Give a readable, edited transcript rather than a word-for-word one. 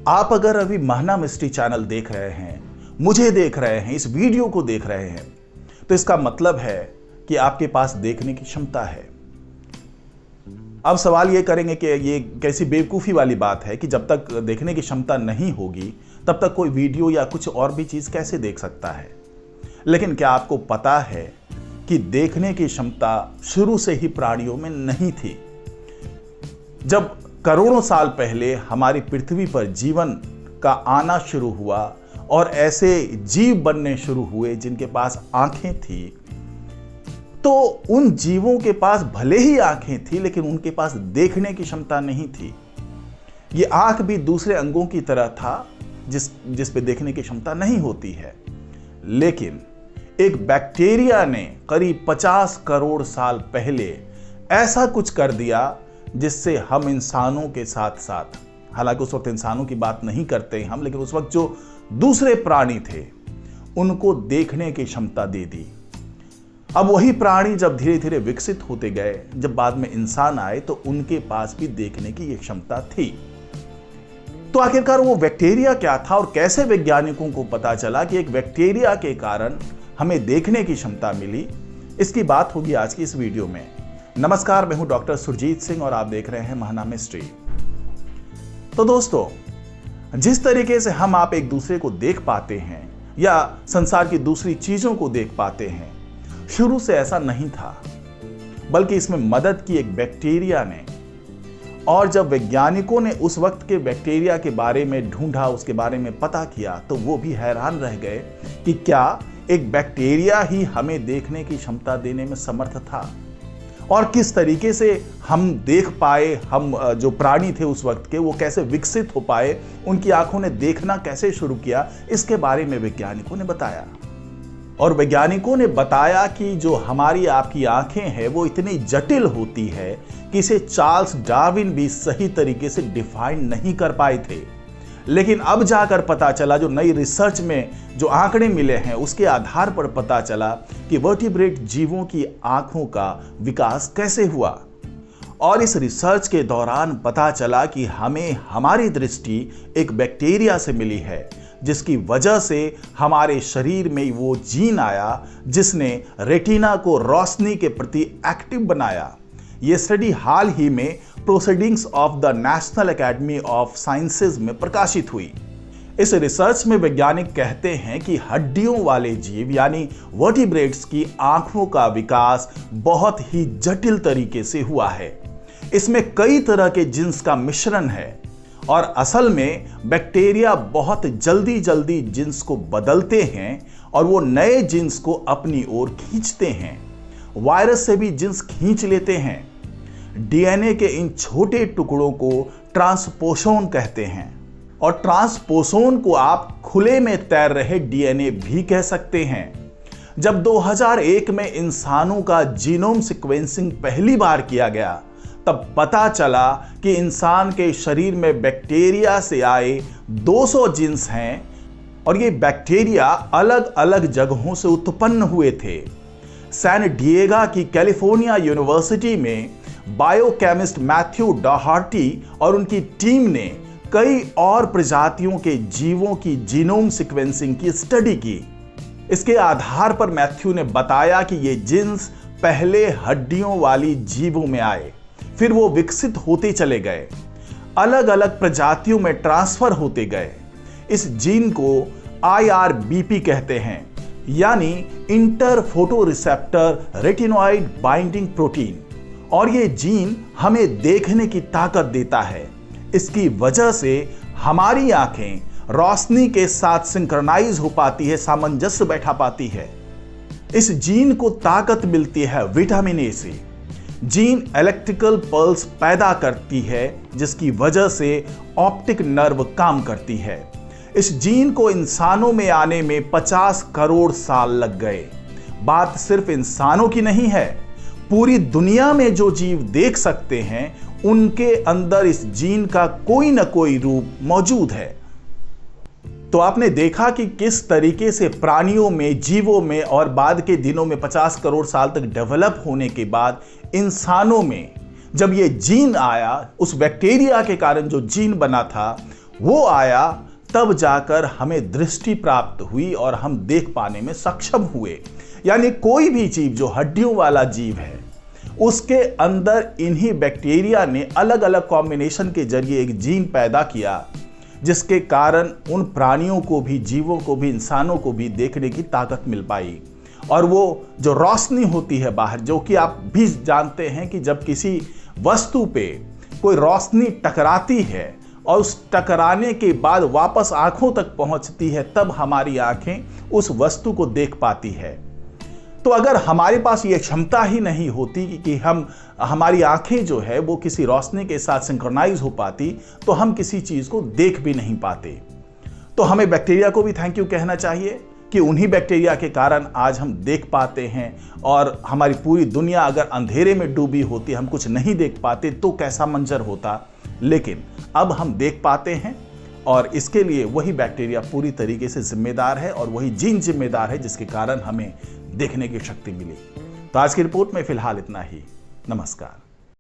आप अगर अभी महना मिस्ट्री चैनल देख रहे हैं, मुझे देख रहे हैं, इस वीडियो को देख रहे हैं, तो इसका मतलब है कि आपके पास देखने की क्षमता है। अब सवाल ये करेंगे कि ये कैसी बेवकूफ़ी वाली बात है कि जब तक देखने की क्षमता नहीं होगी तब तक कोई वीडियो या कुछ और भी चीज़ कैसे देख सकता है। लेकिन क्या आपको पता है कि देखने की क्षमता शुरू से ही प्राणियों में नहीं थी। जब करोड़ों साल पहले हमारी पृथ्वी पर जीवन का आना शुरू हुआ और ऐसे जीव बनने शुरू हुए जिनके पास आंखें थी, तो उन जीवों के पास भले ही आंखें थी लेकिन उनके पास देखने की क्षमता नहीं थी। ये आंख भी दूसरे अंगों की तरह था जिस पे देखने की क्षमता नहीं होती है। लेकिन एक बैक्टीरिया ने करीब 50 करोड़ साल पहले ऐसा कुछ कर दिया जिससे हम इंसानों के साथ साथ, हालांकि उस वक्त इंसानों की बात नहीं करते हम, लेकिन उस वक्त जो दूसरे प्राणी थे उनको देखने की क्षमता दे दी। अब वही प्राणी जब धीरे धीरे विकसित होते गए, जब बाद में इंसान आए, तो उनके पास भी देखने की ये क्षमता थी। तो आखिरकार वो बैक्टीरिया क्या था और कैसे वैज्ञानिकों को पता चला कि एक बैक्टीरिया के कारण हमें देखने की क्षमता मिली, इसकी बात होगी आज की इस वीडियो में। नमस्कार, मैं हूं डॉक्टर सुरजीत सिंह और आप देख रहे हैं महना मिस्ट्री। तो दोस्तों, जिस तरीके से हम आप एक दूसरे को देख पाते हैं या संसार की दूसरी चीजों को देख पाते हैं, शुरू से ऐसा नहीं था, बल्कि इसमें मदद की एक बैक्टीरिया ने। और जब वैज्ञानिकों ने उस वक्त के बैक्टीरिया के बारे में ढूंढा, उसके बारे में पता किया, तो वो भी हैरान रह गए कि क्या एक बैक्टीरिया ही हमें देखने की क्षमता देने में समर्थ था। और किस तरीके से हम देख पाए, हम जो प्राणी थे उस वक्त के, वो कैसे विकसित हो पाए, उनकी आंखों ने देखना कैसे शुरू किया, इसके बारे में वैज्ञानिकों ने बताया। और वैज्ञानिकों ने बताया कि जो हमारी आपकी आंखें हैं वो इतनी जटिल होती है कि इसे चार्ल्स डार्विन भी सही तरीके से डिफाइन नहीं कर पाए थे। लेकिन अब जाकर पता चला, जो नई रिसर्च में जो आंकड़े मिले हैं उसके आधार पर पता चला कि वर्टिब्रेट जीवों की आंखों का विकास कैसे हुआ। और इस रिसर्च के दौरान पता चला कि हमें हमारी दृष्टि एक बैक्टीरिया से मिली है, जिसकी वजह से हमारे शरीर में वो जीन आया जिसने रेटिना को रोशनी के प्रति एक्टिव बनाया। ये स्टडी हाल ही में proceedings of the national academy of sciences में प्रकाशित हुई। इस रिसर्च में वैज्ञानिक कहते हैं कि हड्डियों वाले जीव यानी वर्टिब्रेट्स की आंखों का विकास बहुत ही जटिल तरीके से हुआ है। इसमें कई तरह के जीन्स का मिश्रण है और असल में बैक्टीरिया बहुत जल्दी जल्दी जीन्स को बदलते हैं और वो नए जीन्स को अपनी ओर खींचते हैं। वायरस से भी जीन्स खींच लेते हैं। डीएनए के इन छोटे टुकड़ों को ट्रांसपोसोन कहते हैं और ट्रांसपोसोन को आप खुले में तैर रहे डीएनए भी कह सकते हैं। जब 2001 में इंसानों का जीनोम सीक्वेंसिंग पहली बार किया गया, तब पता चला कि इंसान के शरीर में बैक्टीरिया से आए 200 जीन्स हैं और ये बैक्टीरिया अलग अलग जगहों से उत्पन्न हुए थे। सैन डिएगो की कैलिफोर्निया यूनिवर्सिटी में बायोकेमिस्ट मैथ्यू डॉहर्टी और उनकी टीम ने कई और प्रजातियों के जीवों की जीनोम सीक्वेंसिंग की स्टडी की। इसके आधार पर मैथ्यू ने बताया कि ये जीन्स पहले हड्डियों वाली जीवों में आए, फिर वो विकसित होते चले गए, अलग अलग प्रजातियों में ट्रांसफर होते गए। इस जीन को IRBP कहते हैं, यानी inter photo receptor retinoid binding protein. और ये जीन हमें देखने की ताकत देता है। इसकी वजह से हमारी आंखें रोशनी के साथ सिंक्रोनाइज हो पाती है, सामंजस्य बैठा पाती है। इस जीन को ताकत मिलती है विटामिन ए से। जीन इलेक्ट्रिकल पल्स पैदा करती है जिसकी वजह से ऑप्टिक नर्व काम करती है। इस जीन को इंसानों में आने में 50 करोड़ साल लग गए। बात सिर्फ इंसानों की नहीं है, पूरी दुनिया में जो जीव देख सकते हैं उनके अंदर इस जीन का कोई ना कोई रूप मौजूद है। तो आपने देखा कि किस तरीके से प्राणियों में, जीवों में और बाद के दिनों में 50 करोड़ साल तक डेवलप होने के बाद इंसानों में जब ये जीन आया, उस बैक्टीरिया के कारण जो जीन बना था वो आया तब जाकर हमें दृष्टि प्राप्त हुई और हम देख पाने में सक्षम हुए। यानी कोई भी जीव जो हड्डियों वाला जीव है, उसके अंदर इन्हीं बैक्टीरिया ने अलग अलग कॉम्बिनेशन के जरिए एक जीन पैदा किया, जिसके कारण उन प्राणियों को भी, जीवों को भी, इंसानों को भी देखने की ताकत मिल पाई। और वो जो रोशनी होती है बाहर, जो कि आप भी जानते हैं कि जब किसी वस्तु पे कोई रोशनी टकराती है और उस टकराने के बाद वापस आंखों तक पहुंचती है, तब हमारी आंखें उस वस्तु को देख पाती है। तो अगर हमारे पास ये क्षमता ही नहीं होती कि हमारी आंखें जो है वो किसी रोशनी के साथ सिंक्रोनाइज हो पाती, तो हम किसी चीज को देख भी नहीं पाते। तो हमें बैक्टीरिया को भी थैंक यू कहना चाहिए कि उन्हीं बैक्टीरिया के कारण आज हम देख पाते हैं। और हमारी पूरी दुनिया अगर अंधेरे में डूबी होती, हम कुछ नहीं देख पाते, तो कैसा मंजर होता। लेकिन अब हम देख पाते हैं और इसके लिए वही बैक्टीरिया पूरी तरीके से जिम्मेदार है और वही जीन जिम्मेदार है, जिसके कारण हमें देखने की शक्ति मिली। तो आज की रिपोर्ट में फिलहाल इतना ही। नमस्कार।